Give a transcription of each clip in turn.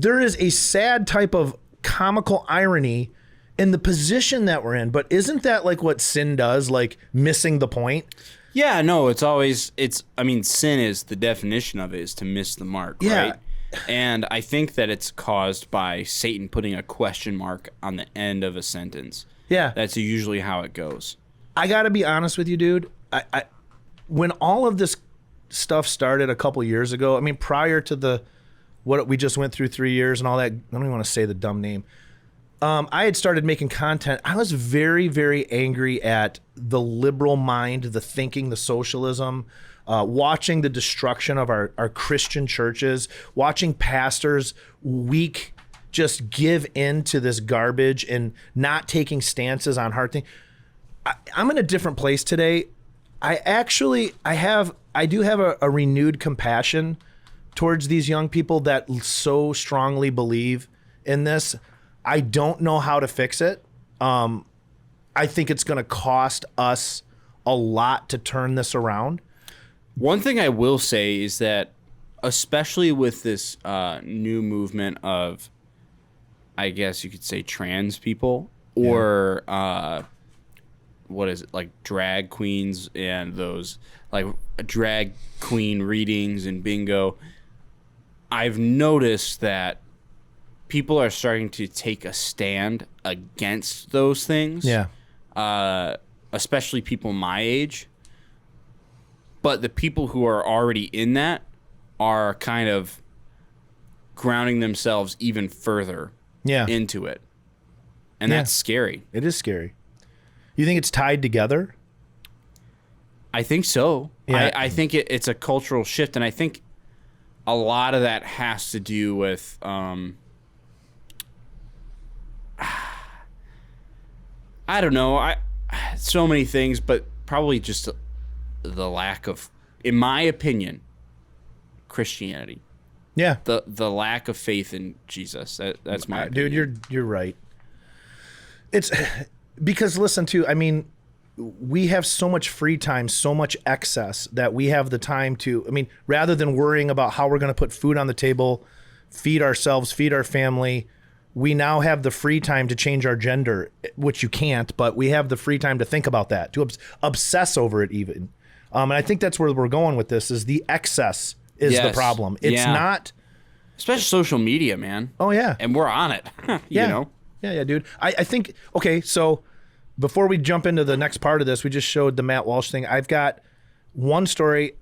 there is a sad type of comical irony in the position that we're in. But isn't that like what sin does, like missing the point? Yeah, no, I mean, sin is the definition of it is to miss the mark, right? And I think that it's caused by Satan putting a question mark on the end of a sentence. Yeah. That's usually how it goes. I got to be honest with you, dude. When all of this stuff started a couple years ago, I mean, prior to what we just went through 3 years and all that, I don't even want to say the dumb name. I had started making content. I was very, very angry at the liberal mind, the thinking, the socialism, watching the destruction of our Christian churches, watching pastors just give in to this garbage and not taking stances on hard things. I'm in a different place today. I do have a renewed compassion towards these young people that so strongly believe in this. I don't know how to fix it. I think it's going to cost us a lot to turn this around. One thing I will say is that, especially with this new movement of, I guess you could say, trans people, or what is it, like drag queens and those like drag queen readings and bingo, I've noticed that people are starting to take a stand against those things. Yeah. Especially people my age. But the people who are already in that are kind of grounding themselves even further into it. And that's scary. It is scary. You think it's tied together? I think so. Yeah. I think it's a cultural shift, and I think a lot of that has to do with I don't know. So many things, but probably just the lack of, in my opinion, Christianity. Yeah. The lack of faith in Jesus. That's my opinion. Dude, you're right. It's because listen to, I mean, we have so much free time, so much excess that we have the time to, I mean, rather than worrying about how we're going to put food on the table, feed ourselves, feed our family, we now have the free time to change our gender, which you can't, but we have the free time to think about that, to obsess over it even. And I think that's where we're going with this, is the excess is the problem. It's not... Especially social media, man. Oh, yeah. And we're on it, you know? Yeah, dude. I think, okay, so before we jump into the next part of this, we just showed the Matt Walsh thing. I've got one story.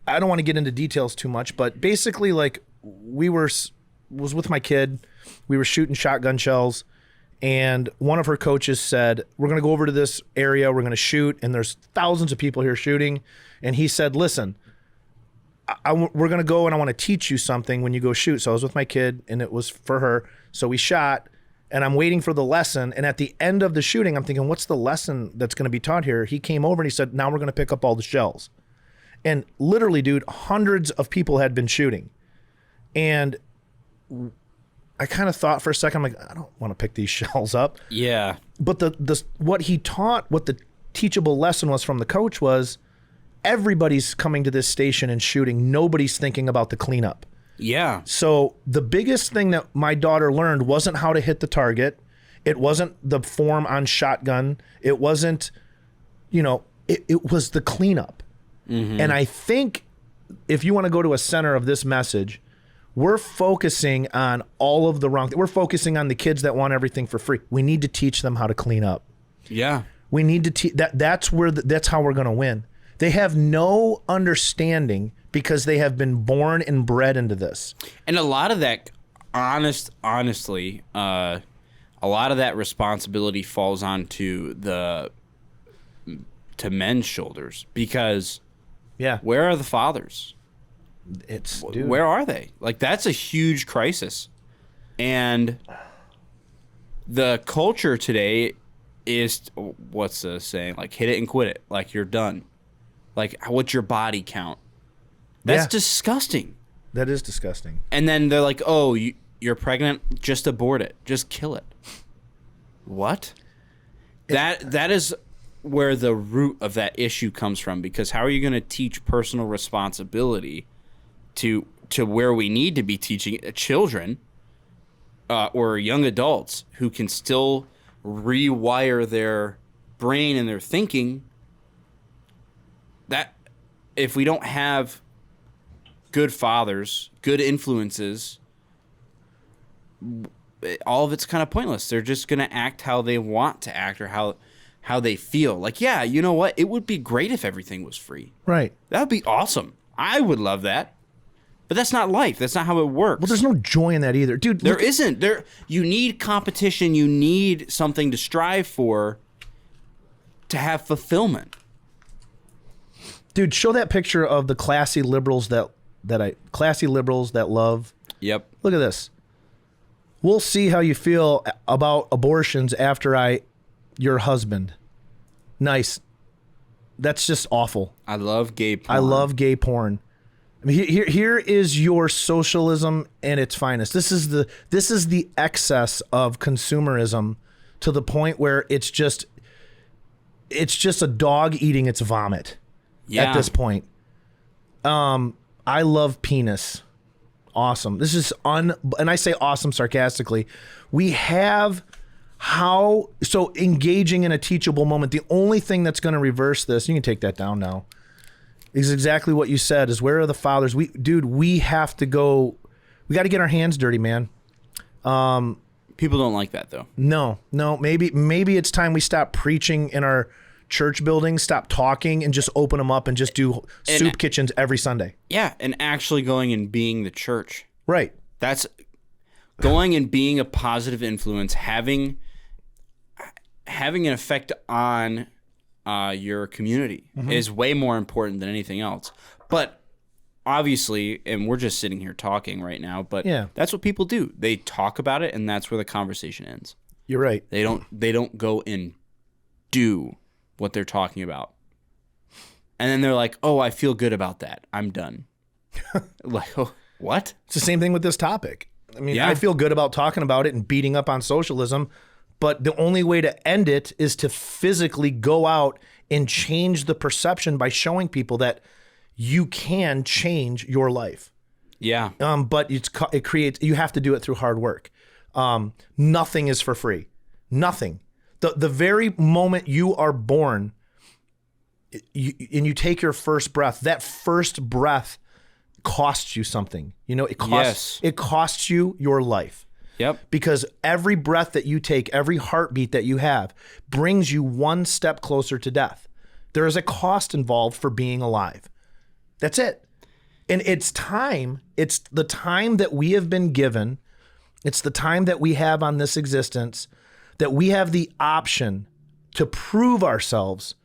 I don't want to get into details too much, but basically, like, was with my kid. We were shooting shotgun shells, and one of her coaches said, we're going to go over to this area, we're going to shoot, and there's thousands of people here shooting. And he said, listen, we're going to go and I want to teach you something when you go shoot. So I was with my kid, and it was for her. So we shot, and I'm waiting for the lesson. And at the end of the shooting, I'm thinking, what's the lesson that's going to be taught here? He came over and he said, now we're going to pick up all the shells. And literally, dude, hundreds of people had been shooting. And I kind of thought for a second, I'm like, I don't want to pick these shells up. Yeah. But what he taught, what the teachable lesson was from the coach was, everybody's coming to this station and shooting. Nobody's thinking about the cleanup. Yeah. So the biggest thing that my daughter learned wasn't how to hit the target. It wasn't the form on shotgun. It wasn't, it was the cleanup. Mm-hmm. And I think if you want to go to a center of this message, we're focusing on all of the wrong. We're focusing on the kids that want everything for free. We need to teach them how to clean up. Yeah. We need to teach that. That's how we're going to win. They have no understanding because they have been born and bred into this. And a lot of that, honestly, a lot of that responsibility falls onto men's shoulders, because where are the fathers? Where are they? Like, that's a huge crisis. And the culture today is, what's the saying? Like, hit it and quit it. Like, you're done. Like, what's your body count? That's disgusting. That is disgusting. And then they're like, oh, you're pregnant? Just abort it. Just kill it. What? That is where the root of that issue comes from, because how are you going to teach personal responsibility to where we need to be teaching children or young adults who can still rewire their brain and their thinking, that if we don't have good fathers, good influences, all of it's kind of pointless. They're just going to act how they want to act or how they feel. Like, yeah, you know what? It would be great if everything was free. Right. That would be awesome. I would love that. But that's not life. That's not how it works. Well, there's no joy in that either. Dude, there isn't. You need competition. You need something to strive for to have fulfillment. Dude, show that picture of the classy liberals that love. Yep. Look at this. We'll see how you feel about abortions after your husband. Nice. That's just awful. I love gay porn. I love gay porn. I mean, here is your socialism in its finest. This is the excess of consumerism to the point where it's just a dog eating its vomit. Yeah. At this point. I love penis. Awesome. This is and I say awesome sarcastically. We have so engaging in a teachable moment. The only thing that's going to reverse this, you can take that down now, is exactly what you said, is where are the fathers? We have to go. We got to get our hands dirty, man. People don't like that though. No. Maybe it's time we stop preaching in our church buildings, stop talking, and just open them up and just do soup kitchens every Sunday. Yeah, and actually going and being the church. Right. That's going and being a positive influence, having an effect on your community is way more important than anything else. But obviously, and we're just sitting here talking right now, but that's what people do. They talk about it, and that's where the conversation ends. You're right. They don't go and do what they're talking about. And then they're like, oh, I feel good about that. I'm done. Like, oh, what? It's the same thing with this topic. I mean, I feel good about talking about it and beating up on socialism, but the only way to end it is to physically go out and change the perception by showing people that you can change your life. Yeah. But it creates, you have to do it through hard work. Nothing is for free. Nothing. The very moment you are born and you take your first breath, that first breath costs you something. You know, it costs you your life. Yep. Because every breath that you take, every heartbeat that you have brings you one step closer to death. There is a cost involved for being alive. That's it. And it's time. It's the time that we have been given. It's the time that we have on this existence that we have the option to prove ourselves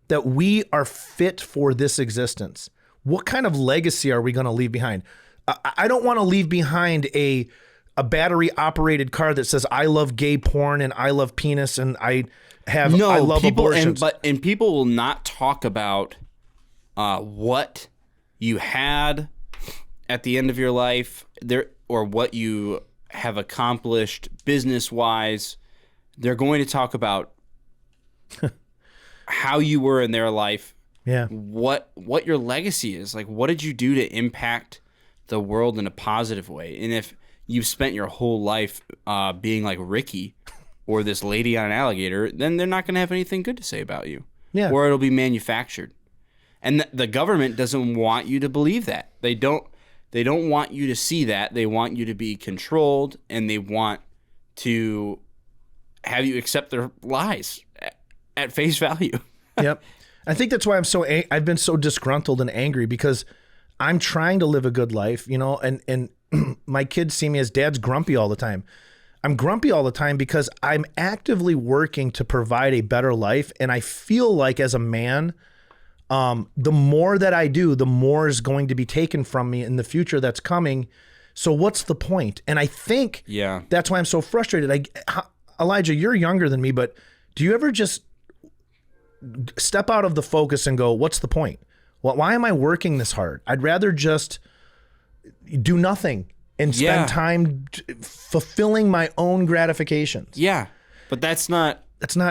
that we are fit for this existence. What kind of legacy are we going to leave behind? I don't want to leave behind a battery-operated car that says, I love gay porn and I love penis and I love abortions. And people will not talk about what you had at the end of your life or what you have accomplished business-wise. They're going to talk about how you were in their life. Yeah. What your legacy is. Like, what did you do to impact the world in a positive way? And if you've spent your whole life being like Ricky or this lady on an alligator, then they're not going to have anything good to say about you. Yeah. Or it'll be manufactured. And the government doesn't want you to believe that. They don't want you to see that. They want you to be controlled, and they want to have you accept their lies at face value. Yep. I think that's why I've been so disgruntled and angry, because I'm trying to live a good life, you know, and my kids see me as dad's grumpy all the time. I'm grumpy all the time because I'm actively working to provide a better life. And I feel like as a man, the more that I do, the more is going to be taken from me in the future that's coming. So what's the point? And I think that's why I'm so frustrated. Elijah, you're younger than me, but do you ever just step out of the focus and go, what's the point? Well, why am I working this hard? I'd rather just do nothing and spend time fulfilling my own gratifications. Yeah, but that's not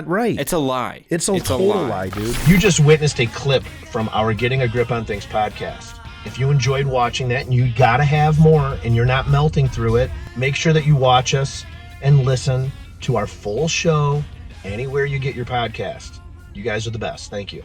right. It's a lie. It's a total lie, dude. You just witnessed a clip from our Getting a Grip on Things podcast. If you enjoyed watching that and you gotta have more and you're not melting through it, make sure that you watch us and listen to our full show anywhere you get your podcast. You guys are the best. Thank you.